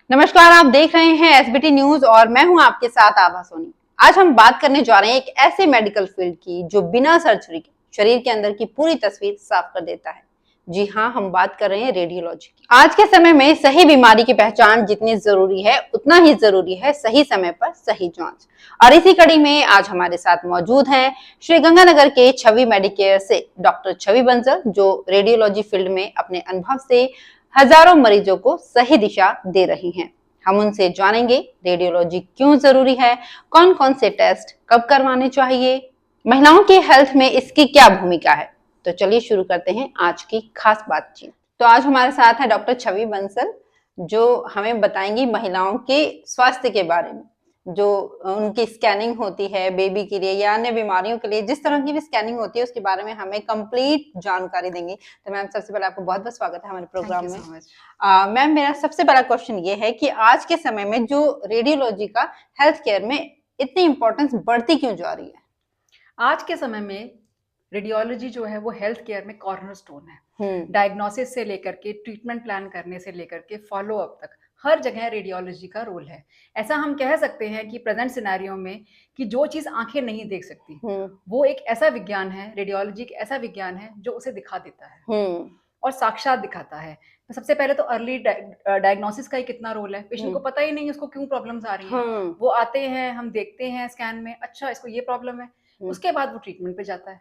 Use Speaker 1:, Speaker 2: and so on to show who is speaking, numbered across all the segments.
Speaker 1: नमस्कार, आप देख रहे हैं एसबीटी न्यूज और मैं हूं आपके साथ आभा सोनी। आज हम बात करने जा रहे हैं एक ऐसे मेडिकल फील्ड की जो बिना सर्जरी के शरीर के अंदर की पूरी तस्वीर साफ कर देता है। जी हाँ, हम बात कर रहे हैं रेडियोलॉजी की। आज के समय में सही बीमारी की पहचान जितनी जरूरी है उतना ही जरूरी है सही समय पर सही जांच। और इसी कड़ी में आज हमारे साथ मौजूद हैं श्री गंगानगर के छवि मेडिकेयर से डॉक्टर छवि बंसल, जो रेडियोलॉजी फील्ड में अपने अनुभव से हजारों मरीजों को सही दिशा दे रही हैं। हम उनसे जानेंगे रेडियोलॉजी क्यों जरूरी है, कौन कौन से टेस्ट कब करवाने चाहिए, महिलाओं की हेल्थ में इसकी क्या भूमिका है। तो चलिए शुरू करते हैं आज की खास बातचीत। तो आज हमारे साथ है डॉक्टर छवि बंसल, जो हमें बताएंगी महिलाओं के स्वास्थ्य के बारे में। जो उनकी स्कैनिंग होती है बेबी के लिए या अन्य बीमारियों के लिए, जिस तरह की भी स्कैनिंग होती है उसके बारे में हमें कंप्लीट जानकारी देंगी। तो मैम, सबसे पहले आपको बहुत बहुत स्वागत है हमारे प्रोग्राम में। मैम, मेरा सबसे पहला क्वेश्चन ये है कि आज के समय में जो रेडियोलॉजी का हेल्थ केयर में इतनी इंपॉर्टेंस बढ़ती क्यों जा रही है?
Speaker 2: आज के समय में रेडियोलॉजी जो है वो हेल्थ केयर में कॉर्नरस्टोन है। डायग्नोसिस से लेकर के ट्रीटमेंट प्लान करने से लेकर के फॉलो अप तक हर जगह रेडियोलॉजी का रोल है। ऐसा हम कह सकते हैं कि प्रेजेंट सिनेरियो में कि जो चीज आंखें नहीं देख सकती वो एक ऐसा विज्ञान है, रेडियोलॉजी एक ऐसा विज्ञान है जो उसे दिखा देता है और साक्षात दिखाता है। तो सबसे पहले तो अर्ली डायग्नोसिस का ही कितना रोल है। पेशेंट को पता ही नहीं उसको क्यों प्रॉब्लम्स आ रही हैं। वो आते हैं, हम देखते हैं स्कैन में, अच्छा इसको ये प्रॉब्लम है, उसके बाद वो ट्रीटमेंट पे जाता है।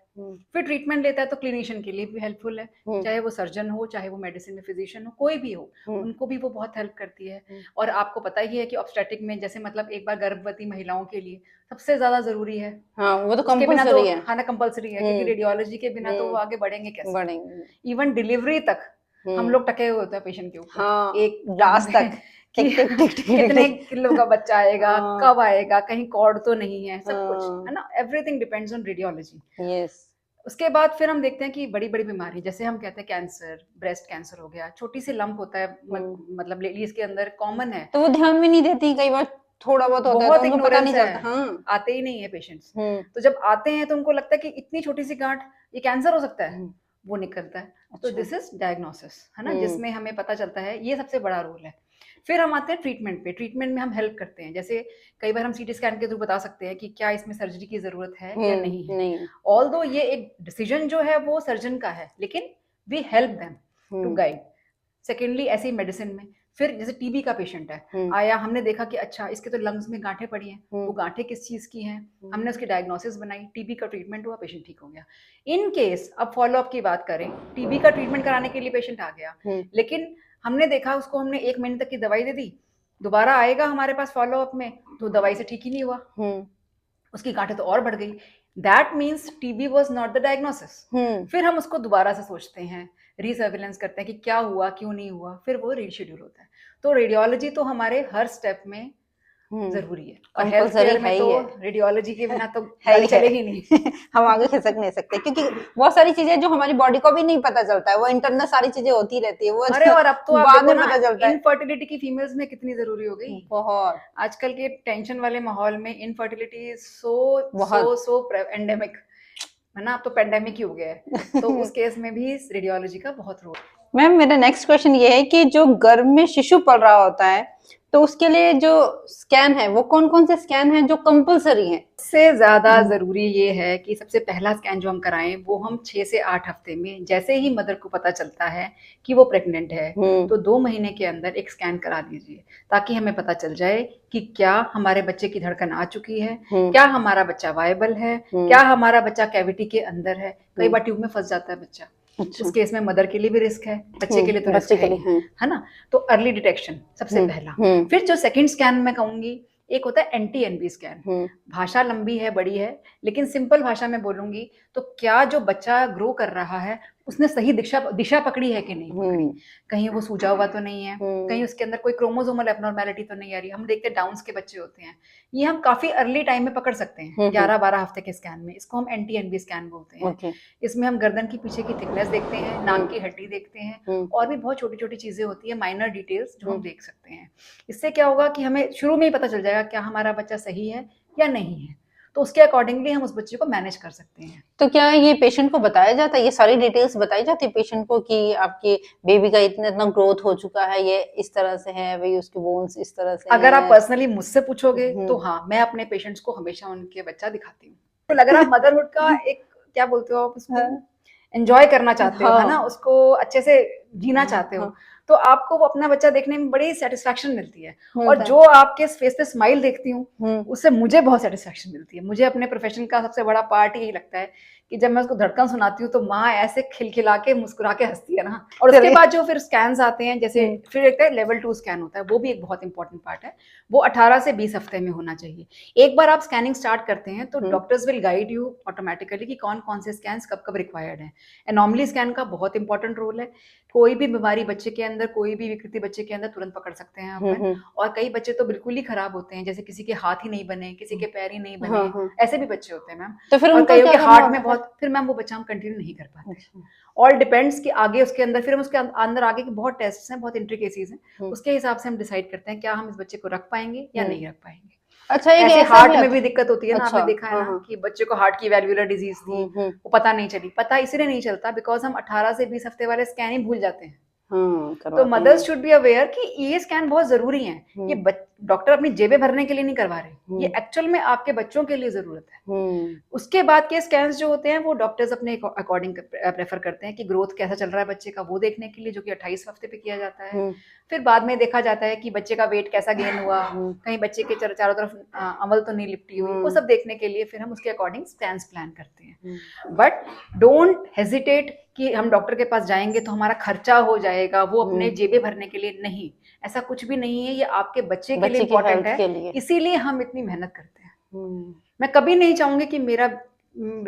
Speaker 2: फिर ट्रीटमेंट लेता है तो क्लिनिशियन के लिए भी हेल्पफुल है, चाहे वो सर्जन हो, चाहे वो मेडिसिन में फिजिशियन हो, कोई भी हो, उनको भी वो बहुत हेल्प करती है। और आपको पता ही है कि ऑब्स्टेटिक में जैसे मतलब एक बार गर्भवती महिलाओं के लिए सबसे ज्यादा जरूरी है।
Speaker 1: हाँ, वो तो
Speaker 2: उसके बिना तो
Speaker 1: है।
Speaker 2: खाना कंपलसरी है, क्योंकि रेडियोलॉजी के बिना तो वो आगे बढ़ेंगे कैसे। इवन डिलीवरी तक हम लोग टके हुए होते हैं पेशेंट के ऊपर।
Speaker 1: हाँ,
Speaker 2: एक
Speaker 1: लास्ट तक
Speaker 2: कि कितने किलो का बच्चा आएगा, कब आएगा, कहीं कॉर्ड तो नहीं है, सब कुछ है ना। Everything depends on radiology.
Speaker 1: Yes.
Speaker 2: उसके बाद फिर हम देखते हैं कि बड़ी बड़ी बीमारी, जैसे हम कहते हैं कैंसर, ब्रेस्ट कैंसर हो गया, छोटी सी लंप होता है, मतलब लेडीज के अंदर कॉमन है,
Speaker 1: तो वो ध्यान में नहीं देती, कई बार थोड़ा बहुत होता है
Speaker 2: बहुत
Speaker 1: तो उनको पता नहीं
Speaker 2: इग्नोरेंस
Speaker 1: चलता।
Speaker 2: है।
Speaker 1: हाँ।
Speaker 2: आते ही नहीं है पेशेंट्स। तो जब आते हैं तो उनको लगता है कि इतनी छोटी सी गांठ, ये कैंसर हो सकता है, वो निकलता है। तो दिस इज डायग्नोसिस, है ना, जिसमें हमें पता चलता है। ये सबसे बड़ा रोल है। फिर हम आते हैं ट्रीटमेंट पे। ट्रीटमेंट में हम हेल्प करते हैं, जैसे कई बार हम सीटी स्कैन के थ्रू बता सकते हैं कि क्या इसमें सर्जरी की जरूरत है या नहीं है। ऑल्दो ये एक डिसीजन जो है वो सर्जन का है, लेकिन we help them to guide. Secondly ऐसे ही मेडिसिन में, फिर जैसे टीबी का पेशेंट है, आया, हमने देखा कि अच्छा इसके तो लंग्स में गांठें पड़ी हैं, वो गांठें किस चीज की हैं, हमने उसकी डायग्नोसिस बनाई, टीबी का ट्रीटमेंट हुआ, पेशेंट ठीक हो गया। इन केस अब फॉलो अप की बात करें, टीबी का ट्रीटमेंट कराने के लिए पेशेंट आ गया, लेकिन हमने देखा उसको, हमने 1 महीने तक की दवाई दे दी, दोबारा आएगा हमारे पास फॉलो अप में तो दवाई से ठीक ही नहीं हुआ, उसकी गांठें तो और बढ़ गई। That means TB was not the diagnosis. फिर हम उसको दोबारा से सोचते हैं, रीसर्विलेंस करते हैं कि क्या हुआ, क्यों नहीं हुआ, फिर वो रीशेड्यूल होता है। तो रेडियोलॉजी तो हमारे हर स्टेप में जरूरी है, और हेल्थ केयर में तो रेडियोलॉजी के बिना तो गाड़ी चलेगी नहीं।
Speaker 1: हम आगे खिसक नहीं सकते, क्योंकि बहुत सारी चीजें जो हमारी बॉडी को भी नहीं पता चलता है, वो इंटरनल सारी चीजें होती रहती है, वो
Speaker 2: अरे और अब तो
Speaker 1: बाद में पता चलता है।
Speaker 2: इनफर्टिलिटी की फीमेल्स में कितनी जरूरी हो गई।
Speaker 1: बहुत
Speaker 2: आजकल के टेंशन वाले माहौल में इनफर्टिलिटी सो एंडेमिक है ना। अब तो पेंडेमिक ही हो गया है। तो उस केस में भी रेडियोलॉजी का बहुत रोल।
Speaker 1: मैम, मेरा नेक्स्ट क्वेश्चन ये है कि जो गर्भ में शिशु पल रहा होता है तो उसके लिए जो स्कैन है वो कौन कौन से स्कैन है जो कंपलसरी है?
Speaker 2: सबसे ज्यादा जरूरी ये है कि सबसे पहला स्कैन जो हम कराएं वो हम 6 से 8 हफ्ते में, जैसे ही मदर को पता चलता है कि वो प्रेग्नेंट है, तो 2 महीने के अंदर एक स्कैन करा दीजिए, ताकि हमें पता चल जाए कि क्या हमारे बच्चे की धड़कन आ चुकी है, क्या हमारा बच्चा वायबल है, क्या हमारा बच्चा कैविटी के अंदर है। कई बार ट्यूब में फंस जाता है बच्चा। अच्छा। उस केस में मदर के लिए भी रिस्क है, बच्चे के लिए तो रिस्क है ना। तो अर्ली डिटेक्शन सबसे पहला। फिर जो सेकंड स्कैन मैं कहूंगी, एक होता है एंटी एनबी स्कैन। भाषा लंबी है, बड़ी है, लेकिन सिंपल भाषा में बोलूंगी तो क्या जो बच्चा ग्रो कर रहा है उसने सही दिशा पकड़ी है कि नहीं पकड़ी, कहीं वो सूजा हुआ तो नहीं है, कहीं उसके अंदर कोई क्रोमोसोमल एब्नॉर्मेलिटी तो नहीं आ रही। हम देखते हैं डाउन्स के बच्चे होते हैं, ये हम काफी अर्ली टाइम में पकड़ सकते हैं, 11-12 हफ्ते के स्कैन में। इसको हम एंटी एनबी स्कैन बोलते हैं। इसमें हम गर्दन की पीछे की थिकनेस देखते हैं, नाक की हड्डी देखते हैं, और भी बहुत छोटी छोटी चीजें होती है, माइनर डिटेल्स जो हम देख सकते हैं। इससे क्या होगा कि हमें शुरू में ही पता चल जाएगा क्या हमारा बच्चा सही है या नहीं है। तो उसके अकॉर्डिंगली हम उस बच्चे को मैनेज कर सकते हैं।
Speaker 1: तो क्या ये पेशेंट को बताया जाता है, ये सारी डिटेल्स बताई जाती है पेशेंट को कि आपके बेबी का इतना इतना ग्रोथ हो चुका है, ये इस तरह से है, वही उसके बोन्स इस तरह से
Speaker 2: अगर आप
Speaker 1: हैं?
Speaker 2: पर्सनली मुझसे पूछोगे तो हाँ, मैं अपने पेशेंट्स को हमेशा उनके बच्चा दिखाती हूँ। तो अगर आप मदरहुड का एक क्या बोलते हो आप उसको,
Speaker 1: हाँ।
Speaker 2: एंजॉय करना चाहते हो, है ना,
Speaker 1: हाँ।
Speaker 2: उसको अच्छे से जीना चाहते हो,
Speaker 1: हाँ।
Speaker 2: तो आपको वो अपना बच्चा देखने में बड़ी सेटिस्फेक्शन मिलती है। और
Speaker 1: मिलता है।
Speaker 2: जो आपके फेस पे स्माइल देखती हूँ, उससे मुझे बहुत सेटिस्फेक्शन मिलती है। मुझे अपने प्रोफेशन का सबसे बड़ा पार्ट यही लगता है कि जब मैं उसको धड़कन सुनाती हूँ तो माँ ऐसे खिलखिला के मुस्कुरा के हंसती है ना। और उसके
Speaker 1: चलिए।
Speaker 2: बाद जो फिर स्कैन्स आते हैं, जैसे फिर एक लेवल 2 स्कैन होता है, वो भी एक बहुत इंपॉर्टेंट पार्ट है। वो 18 से 20 हफ्ते में होना चाहिए। एक बार आप स्कैनिंग स्टार्ट करते हैं तो doctors will guide you automatically कि कौन कौन से स्कैन्स कब कब रिक्वायर्ड है। एनॉमली स्कैन का बहुत इंपॉर्टेंट रोल है। कोई भी बीमारी बच्चे के अंदर, कोई भी विकृति बच्चे के अंदर तुरंत पकड़ सकते हैं अपन। और कई बच्चे तो बिल्कुल ही खराब होते हैं, जैसे किसी के हाथ ही नहीं बने, किसी के पैर ही नहीं बने,
Speaker 1: हाँ।
Speaker 2: ऐसे भी बच्चे होते हैं मैम।
Speaker 1: तो फिर
Speaker 2: और
Speaker 1: उनका
Speaker 2: कईयों
Speaker 1: क्या
Speaker 2: के
Speaker 1: करना
Speaker 2: हार्ट
Speaker 1: होता
Speaker 2: में
Speaker 1: है?
Speaker 2: बहुत, फिर मैम वो बच्चा हम कंटिन्यू नहीं कर पाते।
Speaker 1: अच्छा।
Speaker 2: ऑल डिपेंड्स कि आगे उसके अंदर, फिर हम उसके अंदर आगे के बहुत टेस्ट हैं, बहुत इंट्रिकेसीज हैं, उसके हिसाब से हम डिसाइड करते हैं क्या हम इस बच्चे को रख पाएंगे या नहीं रख पाएंगे।
Speaker 1: अच्छा, एक
Speaker 2: ऐसे
Speaker 1: ऐसा
Speaker 2: हार्ट
Speaker 1: भी
Speaker 2: में भी दिक्कत होती है ना,
Speaker 1: अच्छा,
Speaker 2: आपने देखा है ना कि बच्चे को हार्ट की वैल्वुलर डिजीज थी, वो पता नहीं चली। पता इसलिए नहीं चलता बिकॉज हम 18 से 20 हफ्ते वाले स्कैन ही भूल जाते हैं। तो मदर्स शुड बी अवेयर कि ये स्कैन बहुत जरूरी है। ये डॉक्टर अपनी जेबें भरने के लिए नहीं करवा रहे, ये एक्चुअल में आपके बच्चों के लिए जरूरत है। उसके बाद के स्कैन्स जो होते हैं वो डॉक्टर्स अपने अकॉर्डिंग प्रेफर करते हैं कि ग्रोथ कैसा चल रहा है बच्चे का, वो देखने के लिए, जो कि 28 हफ्ते पे किया जाता है। फिर बाद में देखा जाता है कि बच्चे का वेट कैसा गेन हुआ, कहीं बच्चे के चारों तरफ अमल तो नहीं लिपटी हुई, वो सब देखने के लिए फिर हम उसके अकॉर्डिंग स्कैन्स प्लान करते हैं। बट डोंट हेजिटेट कि हम डॉक्टर के पास जाएंगे तो हमारा खर्चा हो जाएगा, वो अपने जेबें भरने के लिए नहीं, ऐसा कुछ भी नहीं है। ये आपके बच्चे के लिए इम्पोर्टेंट है, इसीलिए हम इतनी मेहनत करते हैं। मैं कभी नहीं चाहूंगी कि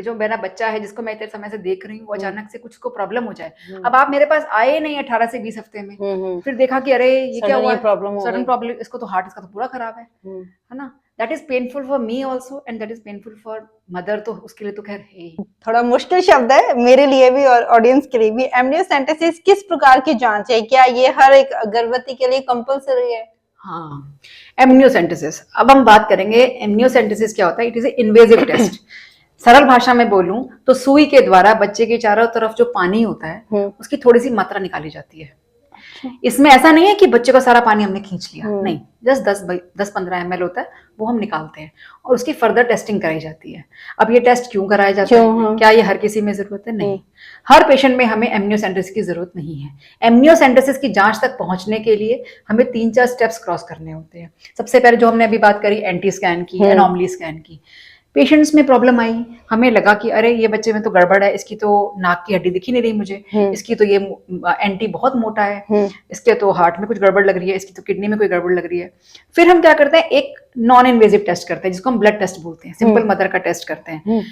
Speaker 2: जो मेरा बच्चा है, जिसको मैं इतने समय से देख रही हूँ, वो अचानक से कुछ को प्रॉब्लम हो जाए। अब आप मेरे पास आए नहीं 18 से 20 हफ्ते में, फिर देखा कि अरे ये क्या हुआ, सडन प्रॉब्लम, इसको तो हार्ट इसका तो पूरा खराब है ना। That is painful for me also and that is painful for mother. तो उसके लिए तो खैर है ही।
Speaker 1: थोड़ा मुश्किल शब्द है मेरे लिए भी और ऑडियंस के लिए भी। एमनियोसेंटेसिस किस प्रकार की जांच है? क्या ये हर एक गर्भवती के लिए कंपलसरी है?
Speaker 2: हाँ, एमनियोसेंटेसिस, अब हम बात करेंगे एमनियोसेंटेसिस क्या होता है। It is a invasive test. सरल भाषा में बोलूं तो सुई के द्वारा बच्चे के चारों तरफ जो पानी होता है उसकी थोड़ी सी मात्रा निकाली जाती है। इसमें ऐसा नहीं है कि बच्चे का सारा पानी हमने खींच लिया, नहीं, जस्ट 10-15 ml होता है, वो हम निकालते हैं और उसकी फर्दर टेस्टिंग कराई जाती है। अब ये टेस्ट क्यों कराया जाता है? क्या ये हर किसी में जरूरत है? नहीं, हर पेशेंट में हमें एमनियोसेंटेसिस की जरूरत नहीं है। एमनियोसेंटेसिस की जांच तक पहुंचने के लिए हमें 3-4 स्टेप्स क्रॉस करने होते हैं। सबसे पहले जो हमने अभी बात करी एंटी स्कैन की, एनॉमली स्कैन की। पेशेंट्स में प्रॉब्लम आई, हमें लगा कि अरे ये बच्चे में तो गड़बड़ है, इसकी तो नाक की हड्डी दिखी नहीं रही मुझे, इसकी तो ये एंटी बहुत मोटा है, इसके तो हार्ट में कुछ गड़बड़ लग रही है, इसकी तो किडनी में कोई गड़बड़ लग रही है। फिर हम क्या करते हैं, एक नॉन इन्वेजिव टेस्ट करते हैं जिसको हम ब्लड टेस्ट बोलते हैं। सिंपल मदर का टेस्ट करते हैं।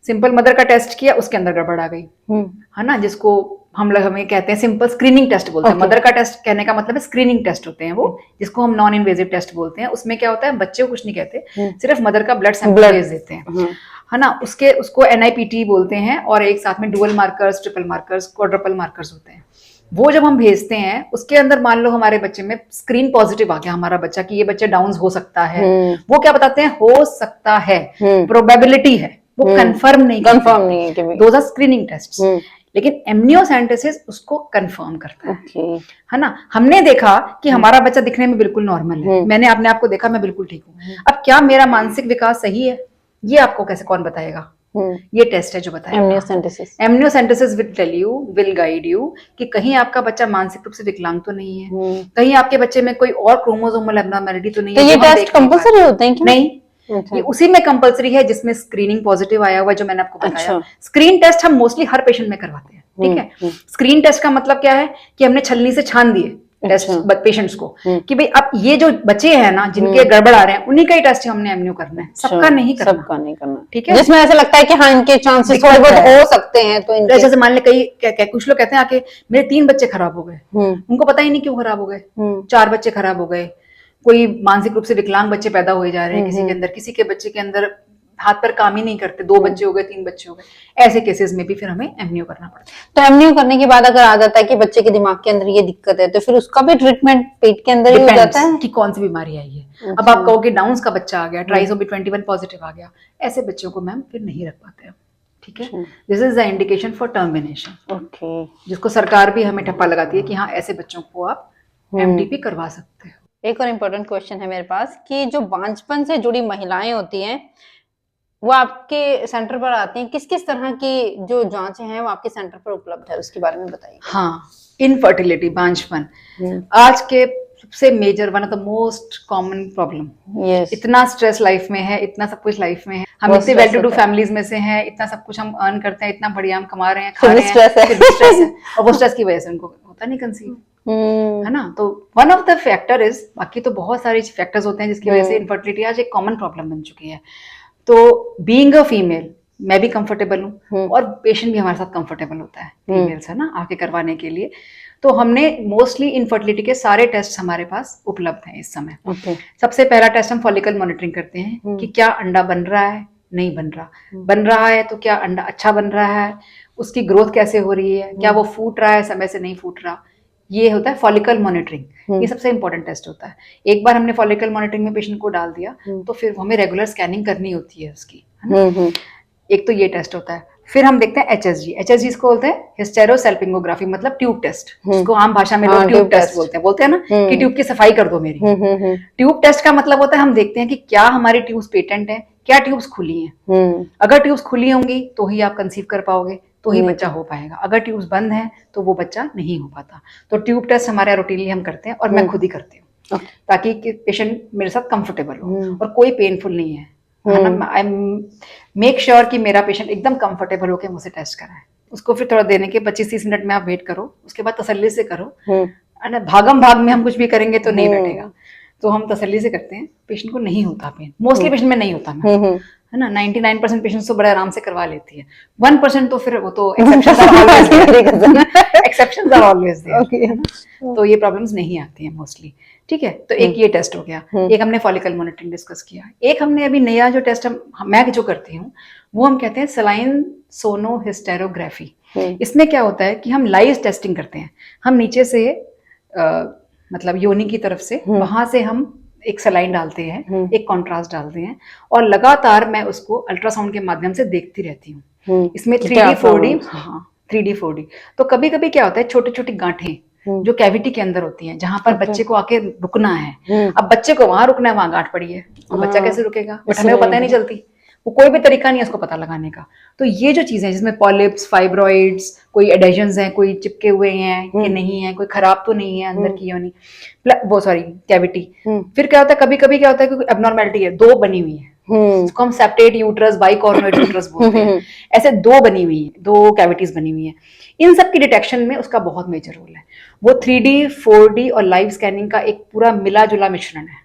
Speaker 2: सिंपल मदर का टेस्ट किया, उसके अंदर गड़बड़ आ गई, है ना, जिसको हम लोग हमें कहते हैं सिंपल स्क्रीनिंग टेस्ट बोलते हैं। मदर का टेस्ट कहने का मतलब है स्क्रीनिंग टेस्ट होते हैं वो, जिसको हम नॉन इन्वेजिव टेस्ट बोलते हैं। उसमें क्या होता है, बच्चे को कुछ नहीं कहते, सिर्फ मदर का ब्लड सैंपल भेज देते हैं, है ना। उसको NIPT बोलते हैं और एक साथ में dual markers, triple markers, quadruple markers होते हैं। वो जब हम भेजते हैं, उसके अंदर मान लो हमारे बच्चे में स्क्रीन पॉजिटिव आ गया हमारा बच्चा कि ये बच्चा डाउन हो सकता है, वो क्या बताते हैं, हो सकता है, प्रोबेबिलिटी है, वो कंफर्म नहीं है। Those are screening tests. लेकिन एमनियोसेंटेसिस उसको कंफर्म करता है ना। हमने देखा कि हमारा बच्चा दिखने में बिल्कुल नॉर्मल है, मैंने अपने आप को देखा, मैं बिल्कुल ठीक हूँ। अब क्या मेरा मानसिक विकास सही है, ये आपको कैसे कौन बताएगा? ये टेस्ट है जो बताएगा। Amniocentesis will tell you, will guide you कि कहीं आपका बच्चा मानसिक रूप से विकलांग तो नहीं है, कहीं आपके बच्चे में कोई और क्रोमोसोमल एब्नॉर्मलिटी तो नहीं है।
Speaker 1: ये टेस्ट कंपलसरी होते हैं क्या?
Speaker 2: नहीं, ये उसी में कंपलसरी है जिसमें स्क्रीनिंग पॉजिटिव आया हुआ है, जो मैंने आपको बताया। स्क्रीन टेस्ट हम मोस्टली हर पेशेंट में करवाते हैं, ठीक है। स्क्रीन टेस्ट का मतलब क्या है कि हमने छलनी से छान दिए टेस्ट पेशेंट्स को कि भाई अब ये जो बच्चे हैं ना जिनके गड़बड़ आ रहे हैं, उन्हीं का ही टेस्ट हमने एमनियो करना है, सबका नहीं करना, ठीक है।
Speaker 1: जिसमें ऐसा लगता है कि हाँ इनके चांसेस थोड़े बहुत हो सकते हैं, तो
Speaker 2: जैसे मान ले कुछ लोग कहते हैं आके मेरे 3 बच्चे खराब हो गए, उनको पता ही नहीं क्यों खराब हो गए, 4 बच्चे खराब हो गए, कोई मानसिक रूप से विकलांग बच्चे पैदा हुए जा रहे हैं किसी के अंदर, किसी के बच्चे के अंदर हाथ पर काम ही नहीं करते, 2 बच्चे हो गए, 3 बच्चे हो गए, ऐसे केसेस में भी फिर हमें एमनियो करना पड़ता है।
Speaker 1: तो एमनियो करने के बाद अगर आ जाता है कि बच्चे के दिमाग के अंदर ये दिक्कत है, तो फिर उसका भी ट्रीटमेंट पेट के अंदर ही हो जाता है
Speaker 2: कि कौन सी बीमारी आई है। अब
Speaker 1: अच्छा।
Speaker 2: आप कहोगे डाउन्स का बच्चा आ गया, ट्राइसोमी 21 पॉजिटिव आ गया, ऐसे बच्चों को मैम फिर नहीं रख पाते हैं। ठीक है, this is the indication for termination.
Speaker 1: Okay,
Speaker 2: जिसको सरकार भी हमें ठप्पा लगाती है कि हाँ ऐसे बच्चों को आप एमडीपी करवा सकते हो।
Speaker 1: एक और इम्पोर्टेंट क्वेश्चन है मेरे पास कि जो बांझपन से जुड़ी महिलाएं होती हैं वो आपके सेंटर पर आती हैं, किस किस तरह की जो जांचें हैं वो आपके सेंटर पर उपलब्ध है, उसके बारे में बताइए।
Speaker 2: हाँ, इनफर्टिलिटी, बांझपन आज के सबसे major, one of the most common problem. इतना स्ट्रेस लाइफ में है, इतना सब कुछ लाइफ में है, हम इतने वेल टू डू फैमिलीज में से हैं, इतना सब कुछ हम अर्न करते हैं, इतना बढ़िया हम कमा रहे हैं, खा रहे हैं, स्ट्रेस है और वो स्ट्रेस की वजह से उनको होता नहीं कंसीव, है ना। तो one of the factor is, बाकी तो बहुत सारे फैक्टर्स होते हैं जिसकी वजह से इनफर्टिलिटी आज एक कॉमन प्रॉब्लम बन चुकी है। तो बीइंग अ फीमेल मैं भी कंफर्टेबल हूँ और पेशेंट भी हमारे साथ कंफर्टेबल होता है, फीमेल्स है ना, आके करवाने के लिए। तो हमने मोस्टली इनफर्टिलिटी के सारे टेस्ट हमारे पास उपलब्ध हैं इस समय। सबसे पहला टेस्ट हम फॉलिकल मॉनिटरिंग करते हैं कि क्या अंडा बन रहा है, नहीं बन रहा, बन रहा है तो क्या अंडा अच्छा बन रहा है, उसकी ग्रोथ कैसे हो रही है, क्या वो फूट रहा है, समय से नहीं फूट रहा, ये होता है फॉलिकल मॉनिटरिंग। ये सबसे इंपॉर्टेंट टेस्ट होता है। एक बार हमने फॉलिकल मॉनिटरिंग में पेशेंट को डाल दिया तो फिर हमें रेगुलर स्कैनिंग करनी होती है उसकी, है ना। एक तो ये टेस्ट होता है। फिर हम देखते हैं एचएसजी इसको बोलते हैं हिस्टेरोसैल्पिंगोग्राफी, मतलब ट्यूब टेस्ट, जिसको आम भाषा में लोग ट्यूब टेस्ट बोलते हैं ना, कि ट्यूब की सफाई कर दो मेरी। ट्यूब टेस्ट का मतलब होता है हम देखते हैं कि क्या हमारी ट्यूब्स पेटेंट है, क्या ट्यूब्स खुली हैं। अगर ट्यूब्स खुली होंगी तो ही आप कंसीव कर पाओगे, तो ही बच्चा हो पाएगा। अगर ट्यूब्स बंद है तो वो बच्चा नहीं हो पाता। तो ट्यूब टेस्ट हमारे रूटीनली हम करते हैं और मैं खुद ही करती हूँ, ताकि पेशेंट मेरे साथ कंफर्टेबल हो और कोई पेनफुल नहीं है ना। आई मेक श्योर कि मेरा पेशेंट एकदम कंफर्टेबल होकर मुझसे टेस्ट कराए। उसको फिर थोड़ा देने के 25-30 मिनट में आप वेट करो, उसके बाद तसल्ली से करो। भागम भाग में हम कुछ भी करेंगे तो नहीं बैठेगा, तो हम तसल्ली से करते हैं। पेशेंट को नहीं होता पेन, मोस्टली पेशेंट में नहीं होता, है ना। 99% पेशेंट्स तो बड़े आराम से करवा लेती है, 1% तो फिर वो तो एक्सेप्शंस आर ऑलवेज देयर, तो ये प्रॉब्लम्स नहीं आती हैं मोस्टली। ठीक है, तो एक ये टेस्ट हो गया, एक हमने फॉलिकल मॉनिटरिंग डिस्कस किया। एक हमने अभी नया जो टेस्ट मैं जो करती हूँ वो हम कहते हैं सलाइन सोनोहिस्टेरोग्राफी। इसमें क्या होता है कि हम लाइव टेस्टिंग करते हैं। हम नीचे से मतलब योनि की तरफ से वहां से हम एक सलाइन डालते हैं, एक कॉन्ट्रास्ट डालते हैं और लगातार मैं उसको अल्ट्रासाउंड के माध्यम से देखती रहती हूँ। इसमें 3D 4D, हाँ 3D 4D। तो कभी कभी क्या होता है, छोटी छोटी गांठें जो कैविटी के अंदर होती हैं, जहां पर बच्चे को आके रुकना है। अब बच्चे को वहां रुकना है, वहां गांठ पड़ी है, तो बच्चा कैसे रुकेगा, बट हमें वो पता ही नहीं चलती, वो कोई भी तरीका नहीं है उसको पता लगाने का। तो ये जो चीजें जिसमें पॉलिप्स, फाइब्रॉइड्स, कोई एडेशंस हैं, कोई चिपके हुए हैं कि नहीं है, कोई खराब तो नहीं है अंदर की योनि, वो सॉरी कैविटी। फिर क्या होता है, कभी कभी क्या होता है कि एबनॉर्मेलिटी है, 2 बनी हुई है, इसको हम सेप्टेट यूट्रस, बाइकॉर्नोइड यूट्रस बोलते हैं। ऐसे 2 बनी हुई है, 2 कैविटीज बनी हुई है। इन सब की डिटेक्शन में उसका बहुत मेजर रोल है। वो 3D 4D और लाइव स्कैनिंग का एक पूरा मिला जुला मिश्रण है।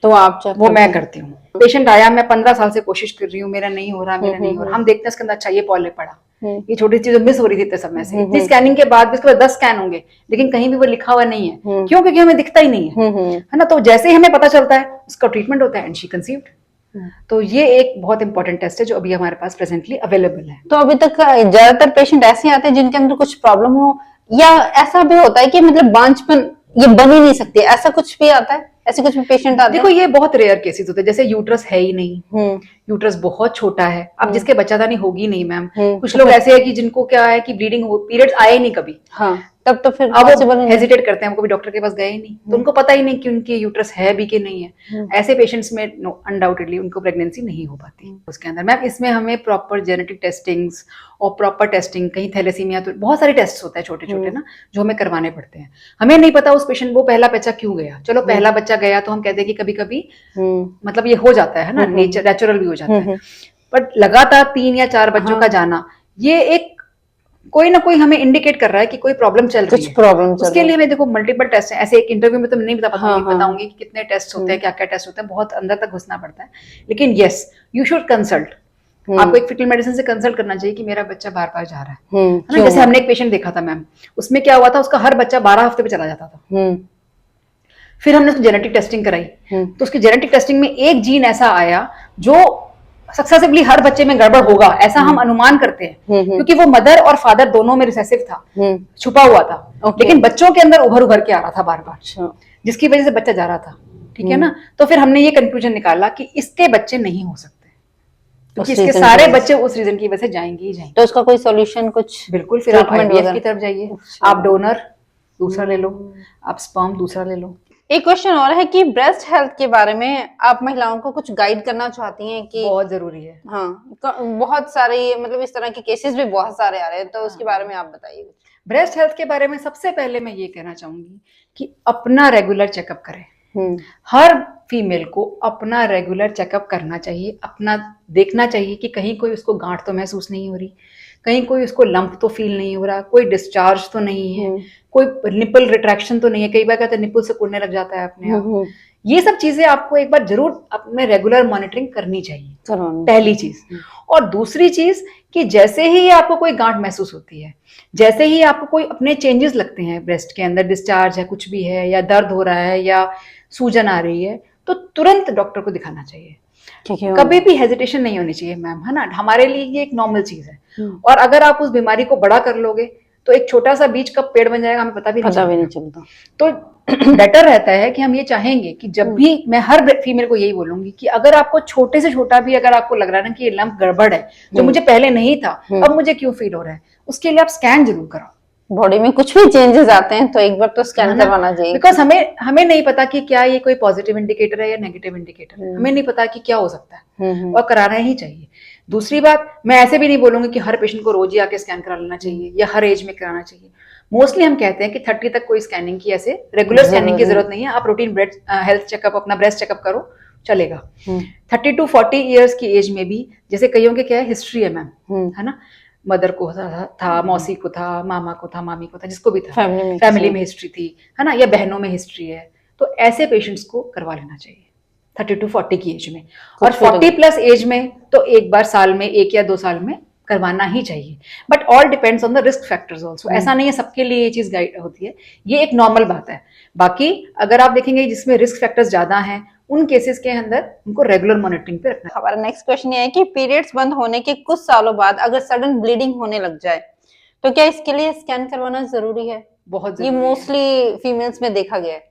Speaker 1: तो आप
Speaker 2: वो मैं करती हूँ। पेशेंट आया, मैं 15 साल से कोशिश कर रही हूँ, मेरा नहीं हो रहा, मेरा नहीं हो रहा, हम देखते हैं इसके अंदर अच्छा ये पॉलिप पड़ा, ये छोटी चीज मिस हो रही थी इतने समय से। इतनी स्कैनिंग के बाद भी उसके बाद 10 स्कैन होंगे, लेकिन कहीं भी वो लिखा हुआ नहीं है। क्यों? क्योंकि हमें दिखता ही नहीं है ना। तो जैसे ही हमें पता चलता है उसका ट्रीटमेंट होता है एंड शी कंसीव्ड। तो ये एक बहुत इंपॉर्टेंट टेस्ट है जो अभी हमारे पास प्रेजेंटली अवेलेबल है।
Speaker 1: तो अभी तक ज्यादातर पेशेंट ऐसे आते हैं जिनके अंदर कुछ प्रॉब्लम हो, या ऐसा भी होता है कि मतलब बांझपन ये बन ही नहीं सकती, ऐसा कुछ भी आता है? ऐसे कुछ भी पेशेंट आते हैं?
Speaker 2: देखो ये बहुत रेयर केसेस होते हैं, जैसे यूट्रस है ही नहीं, यूट्रस बहुत छोटा है, अब जिसके बच्चादानी होगी नहीं मैम। कुछ लोग ऐसे है कि जिनको क्या है कि ब्लीडिंग हो, पीरियड्स आए नहीं कभी,
Speaker 1: हाँ, तब तो फिर
Speaker 2: अब वो हेजिटेट करते हैं, वो कभी डॉक्टर के पास गए ही नहीं, तो उनको पता ही नहीं कि उनकी यूट्रस है भी कि नहीं है। ऐसे पेशेंट्स में अनडाउटेडली उनको प्रेगनेंसी नहीं हो पाती उसके अंदर। मैम इसमें हमें प्रॉपर जेनेटिक टेस्टिंग्स और प्रॉपर टेस्टिंग, कहीं थैलेसीमिया, तो बहुत सारे टेस्ट होते हैं छोटे छोटे ना, जो हमें करवाने पड़ते हैं। हमें नहीं पता उस पेशेंट को पहला बच्चा क्यों गया, चलो पहला बच्चा गया तो हम कहते हैं कि कभी कभी मतलब ये हो जाता है ना, नेचुरल भी हो जाता है, बट लगातार 3 या 4 बच्चों का जाना, ये एक कोई ना कोई हमें इंडिकेट कर रहा है कि कोई प्रॉब्लम चल रही है। प्रॉब्लम उसके लिए मैं देखो मल्टीपल टेस्ट है, ऐसे एक इंटरव्यू में तो नहीं बताऊंगी कि कितने टेस्ट होते हैं, क्या क्या टेस्ट होते हैं, बहुत अंदर तक घुसना पड़ता है। लेकिन यस, यू शुड कंसल्ट, आपको एक फीटल मेडिसिन से कंसल्ट करना चाहिए कि मेरा बच्चा बार बार जा रहा है ना। जैसे हमने एक पेशेंट देखा था मैम, उसमें क्या हुआ था, उसका हर बच्चा 12 हफ्ते पे चला जाता था। फिर हमने उसकी जेनेटिक टेस्टिंग कराई, तो उसकी जेनेटिक टेस्टिंग में एक जीन ऐसा आया जो सक्सेसिवली हर बच्चे में गड़बड़ होगा, ऐसा हम अनुमान करते हैं, क्योंकि वो मदर और फादर दोनों में रिसेसिव था, छुपा हुआ था, लेकिन बच्चों के अंदर उभर उभर के आ रहा था बार बार, जिसकी वजह से बच्चा जा रहा था। ठीक है ना, तो फिर हमने ये कंक्लूजन निकाला कि इसके बच्चे नहीं हो सकते, क्योंकि इसके सारे बच्चे उस रीजन की वजह से जाएंगे ही जाएंगे।
Speaker 1: तो उसका कोई सॉल्यूशन कुछ?
Speaker 2: बिल्कुल, फिर आप आईवीएफ की तरफ जाइए, आप डोनर दूसरा ले लो, आप स्पर्म दूसरा ले लो।
Speaker 1: एक क्वेश्चन और है कि ब्रेस्ट हेल्थ के बारे में आप महिलाओं को कुछ गाइड करना चाहती हैं कि
Speaker 2: बहुत जरूरी है।
Speaker 1: हाँ, बहुत सारे मतलब इस तरह के केसेस भी बहुत सारे आ रहे हैं, तो उसके बारे में आप बताइए।
Speaker 2: ब्रेस्ट हेल्थ के बारे में सबसे पहले मैं ये कहना चाहूंगी कि अपना रेगुलर चेकअप करें। हर फीमेल को अपना रेगुलर चेकअप करना चाहिए, अपना देखना चाहिए कि कहीं कोई उसको गांठ तो महसूस नहीं हो रही, कहीं कोई उसको लंप तो फील नहीं हो रहा, कोई डिस्चार्ज तो नहीं है, कोई निपल रिट्रैक्शन तो नहीं है, कई बार कहते हैं निपल से कुड़ने लग जाता है अपने आप। ये सब चीजें आपको एक बार जरूर अपने रेगुलर मॉनिटरिंग करनी चाहिए, पहली चीज। और दूसरी चीज कि जैसे ही आपको कोई गांठ महसूस होती है, जैसे ही आपको कोई अपने चेंजेस लगते हैं ब्रेस्ट के अंदर, डिस्चार्ज है, कुछ भी है, या दर्द हो रहा है, या सूजन आ रही है, तो तुरंत डॉक्टर को दिखाना चाहिए। कभी भी हेजिटेशन नहीं होनी चाहिए मैम, है ना, हमारे लिए ये एक नॉर्मल चीज है। और अगर आप उस बीमारी को बड़ा कर लोगे तो एक छोटा सा बीज कब पेड़ बन जाएगा हमें पता भी नहीं चलता। तो बेटर रहता है कि हम ये चाहेंगे कि जब भी, मैं हर फीमेल को यही बोलूंगी कि अगर आपको छोटे से छोटा भी अगर आपको लग रहा है ना कि ये लंप गड़बड़ है, जो मुझे पहले नहीं था अब मुझे क्यों फील हो रहा है, उसके लिए आप स्कैन जरूर कराओ।
Speaker 1: बॉडी में कुछ भी चेंजेस आते हैं तो एक बार तो स्कैन करवाना चाहिए,
Speaker 2: बिकॉज हमें नहीं पता कि क्या ये कोई पॉजिटिव इंडिकेटर है या नेगेटिव इंडिकेटर है, हमें नहीं पता कि क्या हो सकता है, और कराना ही चाहिए। दूसरी बात, मैं ऐसे भी नहीं बोलूंगी कि हर पेशेंट को रोज ही आके स्कैन करा लेना चाहिए या हर एज में कराना चाहिए। मोस्टली हम कहते हैं कि 30 तक कोई स्कैनिंग की, ऐसे रेगुलर स्कैनिंग की जरूरत नहीं है, आप रूटीन हेल्थ चेकअप, अपना ब्रेस्ट चेकअप करो, चलेगा। 30 to 40 ईयर्स की एज में भी, जैसे कईयों के क्या है, हिस्ट्री है मैम, है ना, मदर को था, मौसी को था, मामा को था, मामी को था, जिसको भी था, फैमिली में हिस्ट्री थी, है ना, या बहनों में हिस्ट्री है, तो ऐसे पेशेंट्स को करवा लेना चाहिए 30 to 40 की एज में। और 40 प्लस एज में तो एक बार साल में, 1 या 2 साल में करवाना ही चाहिए। But all depends on the risk factors also, ऐसा नहीं है सबके लिए ये चीज गाइड होती है, ये एक नॉर्मल बात है। बाकी अगर आप देखेंगे जिसमें रिस्क फैक्टर्स ज्यादा हैं, उन केसेस के अंदर उनको रेगुलर मॉनिटरिंग पे रखना।
Speaker 1: हमारा नेक्स्ट क्वेश्चन ये है कि पीरियड्स बंद होने के कुछ सालों बाद अगर सडन ब्लीडिंग होने लग जाए तो क्या इसके लिए स्कैन करवाना जरूरी है?
Speaker 2: बहुत
Speaker 1: ये मोस्टली फीमेल्स में देखा गया है।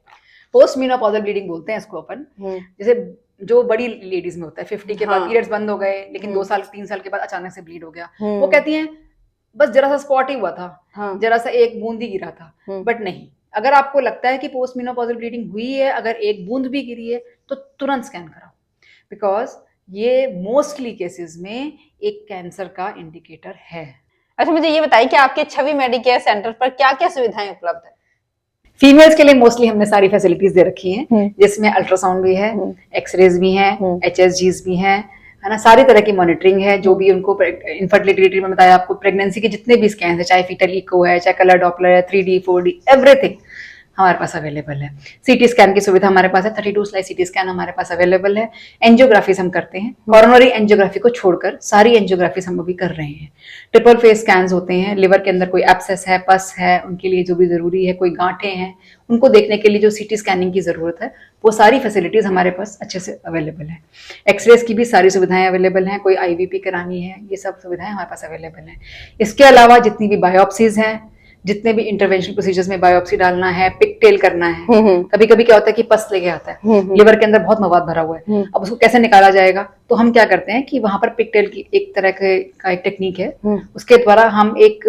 Speaker 2: पोस्ट मेनोपॉजल ब्लीडिंग बोलते हैं इसको अपन, जैसे जो बड़ी लेडीज में होता है 50 के बाद पीरियड्स बंद हो गए, लेकिन 2 साल 3 साल के बाद अचानक से ब्लीड हो गया, वो कहती हैं बस जरा सा स्पॉट ही हुआ था, जरा सा एक बूंद ही गिरा था। बट नहीं, अगर आपको लगता है कि पोस्ट मेनोपॉजल ब्लीडिंग हुई है, अगर एक बूंद भी गिरी है तो तुरंत स्कैन कराओ, बिकॉज ये मोस्टली केसेस में एक कैंसर का इंडिकेटर है।
Speaker 1: अच्छा, मुझे ये बताइए कि आपके छवि मेडिकेयर सेंटर पर क्या क्या सुविधाएं उपलब्ध है?
Speaker 2: फीमेल्स के लिए मोस्टली हमने सारी फैसिलिटीज दे रखी हैं, जिसमें अल्ट्रासाउंड भी है, एक्सरेज भी हैं, HSGs भी हैं, है ना, सारी तरह की मॉनिटरिंग है, जो भी उनको इनफर्टिलिटी में बताया आपको, प्रेगनेंसी के जितने भी स्कैन है, चाहे फीटल इको है, चाहे कलर डॉपलर है, 3D 4D एवरीथिंग हमारे पास अवेलेबल है। सीटी स्कैन की सुविधा हमारे पास है, 32 स्लाइस सीटी स्कैन हमारे पास अवेलेबल है। एंजियोग्राफीज हम करते हैं, कोरोनरी एंजियोग्राफी को छोड़कर सारी एंजियोग्राफीज हम अभी कर रहे हैं। ट्रिपल फेस स्कैन्स होते हैं, लिवर के अंदर कोई एब्सेस है, पस है, उनके लिए जो भी जरूरी है, कोई गांठें हैं, उनको देखने के लिए जो सीटी स्कैनिंग की जरूरत है, वो सारी फैसिलिटीज हमारे पास अच्छे से अवेलेबल है। एक्सरेज की भी सारी सुविधाएं अवेलेबल हैं, कोई IVP करानी है, ये सब सुविधाएं हमारे पास अवेलेबल हैं। इसके अलावा जितनी भी बायोप्सीज हैं, जितने भी इंटरवेंशनल प्रोसीजर्स में बायोप्सी डालना है, पिकटेल करना है, कभी कभी क्या होता है कि पस लेके आता है, लिवर के अंदर बहुत मवाद भरा हुआ है, अब उसको कैसे निकाला जाएगा, तो हम क्या करते हैं कि वहां पर पिकटेल की एक तरह का एक टेक्निक है, उसके द्वारा हम एक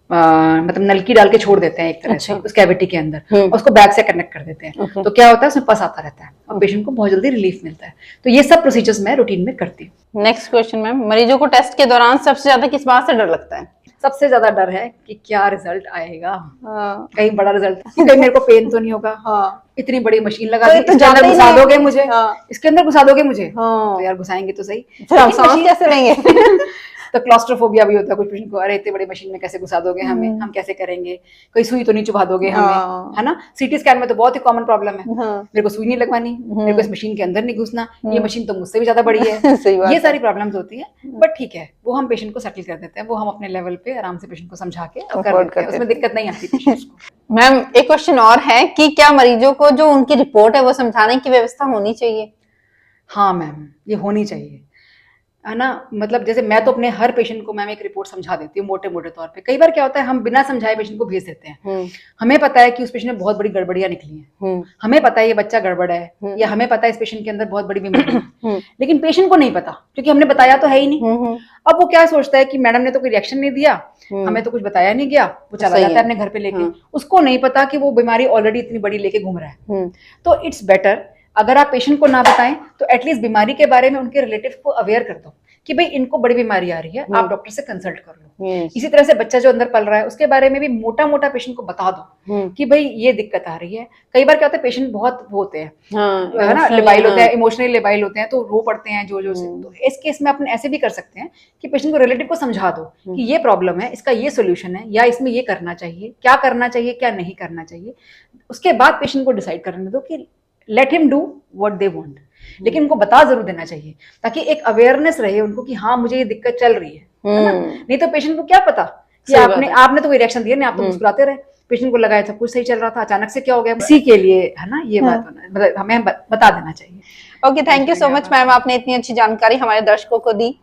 Speaker 2: मतलब नलकी डाल के छोड़ देते हैं एक तरह से उस कैविटी के अंदर, और उसको बैग से कनेक्ट कर देते हैं, तो क्या होता है उसमें पस आता रहता है और पेशेंट को बहुत जल्दी रिलीफ मिलता है। तो ये सब प्रोसीजर्स मैं रूटीन में करती हूँ।
Speaker 1: नेक्स्ट क्वेश्चन मैम, मरीजों को टेस्ट के दौरान सबसे ज्यादा किस बात से डर लगता है?
Speaker 2: सबसे ज्यादा डर है कि क्या रिजल्ट आएगा, कहीं बड़ा रिजल्ट, कहीं मेरे को पेन तो नहीं होगा, इतनी बड़ी मशीन लगा दी, इसके अंदर घुसा दोगे मुझे, इसके अंदर घुसा दोगे मुझे, तो यार घुसाएंगे तो सही,
Speaker 1: फिर हम सांस कैसे लेंगे?
Speaker 2: तो क्लॉस्ट्रोफोबिया भी होता है कुछ पेशेंट को, अरे इतनी बड़ी मशीन में कैसे घुसा दोगे हमें, हम कैसे करेंगे, कोई सुई तो नहीं चुभा दोगे हमें, है ना। सीटी स्कैन में तो बहुत ही कॉमन प्रॉब्लम है, मेरे को सुई नहीं लगवानी, मेरे को इस मशीन के अंदर नहीं घुसना, ये मशीन तो मुझसे भी ज्यादा बड़ी है, ये सारी प्रॉब्लम्स होती है। बट ठीक है, वो हम पेशेंट को सेटल कर देते हैं, वो हम अपने लेवल पे आराम से पेशेंट को समझा के कर देते हैं, उसमें दिक्कत नहीं आती पेशेंट को।
Speaker 1: मैम एक क्वेश्चन और है कि क्या मरीजों को जो उनकी रिपोर्ट है वो समझाने की व्यवस्था होनी चाहिए?
Speaker 2: हाँ मैम, ये होनी चाहिए। है ना, मतलब जैसे मैं तो अपने हर पेशेंट को मैम एक रिपोर्ट समझा देती हूँ मोटे मोटे तौर पे। कई बार क्या होता है हम बिना समझाए पेशेंट को भेज देते हैं। हमें पता है कि उस पेशेंट में बहुत बड़ी गड़बड़ियां निकली हैं, हमें पता है ये बच्चा गड़बड़ है, या हमें पता है इस पेशेंट के अंदर बहुत बड़ी बीमारी है, लेकिन पेशेंट को नहीं पता क्योंकि हमने बताया तो है ही नहीं। अब वो क्या सोचता है कि मैडम ने तो कोई रिएक्शन नहीं दिया, हमें तो कुछ बताया नहीं गया, वो चला जाता है अपने घर पे लेके। उसको नहीं पता कि वो बीमारी ऑलरेडी इतनी बड़ी लेके घूम रहा है। तो इट्स बेटर अगर आप पेशेंट को ना बताएं तो एटलीस्ट बीमारी के बारे में उनके रिलेटिव को अवेयर कर दो कि भाई इनको बड़ी बीमारी आ रही है, आप डॉक्टर से कंसल्ट कर लो। इसी तरह से बच्चा जो अंदर पल रहा है उसके बारे में भी मोटा मोटा पेशेंट को बता दो कि भाई ये दिक्कत आ रही है। कई बार क्या होता है पेशेंट बहुत वो होते हैं, है ना, लेबाइल होते हैं, इमोशनली लेबाइल होते हैं, तो रो पड़ते हैं जो से। तो इस केस में अपन ऐसे भी कर सकते हैं कि पेशेंट को रिलेटिव को समझा दो कि ये प्रॉब्लम है, इसका ये सोल्यूशन है, या इसमें ये करना चाहिए, क्या करना चाहिए क्या नहीं करना चाहिए। उसके बाद पेशेंट को डिसाइड करने दो कि let him do what they want, लेकिन उनको बता जरूर देना चाहिए ताकि एक अवेयरनेस रहे उनको कि हाँ मुझे ये दिक्कत चल रही है ना। नहीं तो पेशेंट को क्या पता कि आपने तो कोई रिएक्शन दिया नहीं, आप तो मुस्कुराते रहे, पेशेंट को लगाया सब कुछ सही चल रहा था, अचानक से क्या हो गया। इसी के लिए है ना ये बात होना, मतलब हमें बता देना चाहिए।
Speaker 1: Okay, thank you so much ma'am, आपने इतनी अच्छी जानकारी हमारे दर्शकों को दी।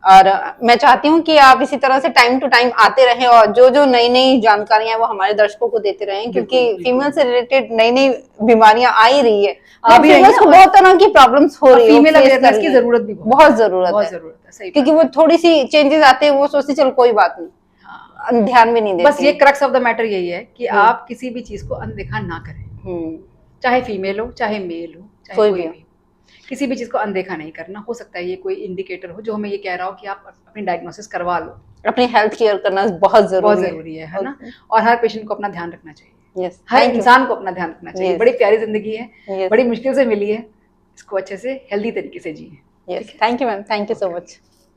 Speaker 1: और मैं चाहती हूँ कि आप इसी तरह से टाइम टू टाइम आते रहें और जो जो नई नई जानकारियां वो हमारे दर्शकों को देते रहें, क्योंकि फीमेल से रिलेटेड नई नई बीमारियां आ ही रही है, फीमेल्स को बहुत तरह की प्रॉब्लम्स हो रही है,
Speaker 2: फीमेल अवेयरनेस की जरूरत भी
Speaker 1: बहुत जरूरत है, क्योंकि वो थोड़ी सी चेंजेस आते हैं वो सोचती चल कोई बात नहीं, ध्यान भी नहीं देती।
Speaker 2: बस ये क्रक्स ऑफ द मैटर यही है कि आप किसी भी चीज को अनदेखा ना करें, चाहे फीमेल हो चाहे मेल हो चाहे कोई भी, किसी भी चीज को अनदेखा नहीं करना। हो सकता है ये कोई इंडिकेटर हो जो हमें ये कह रहा हो कि आप अपनी डायग्नोसिस करवा लो।
Speaker 1: अपनी हेल्थ केयर करना बहुत जरूरी
Speaker 2: है ना, और हर पेशेंट को अपना ध्यान रखना चाहिए।
Speaker 1: yes,
Speaker 2: हर इंसान को अपना ध्यान रखना चाहिए।
Speaker 1: yes.
Speaker 2: बड़ी प्यारी जिंदगी है,
Speaker 1: yes.
Speaker 2: बड़ी मुश्किल से मिली है, इसको अच्छे से हेल्दी तरीके से जिए।
Speaker 1: Thank you ma'am, thank you so much.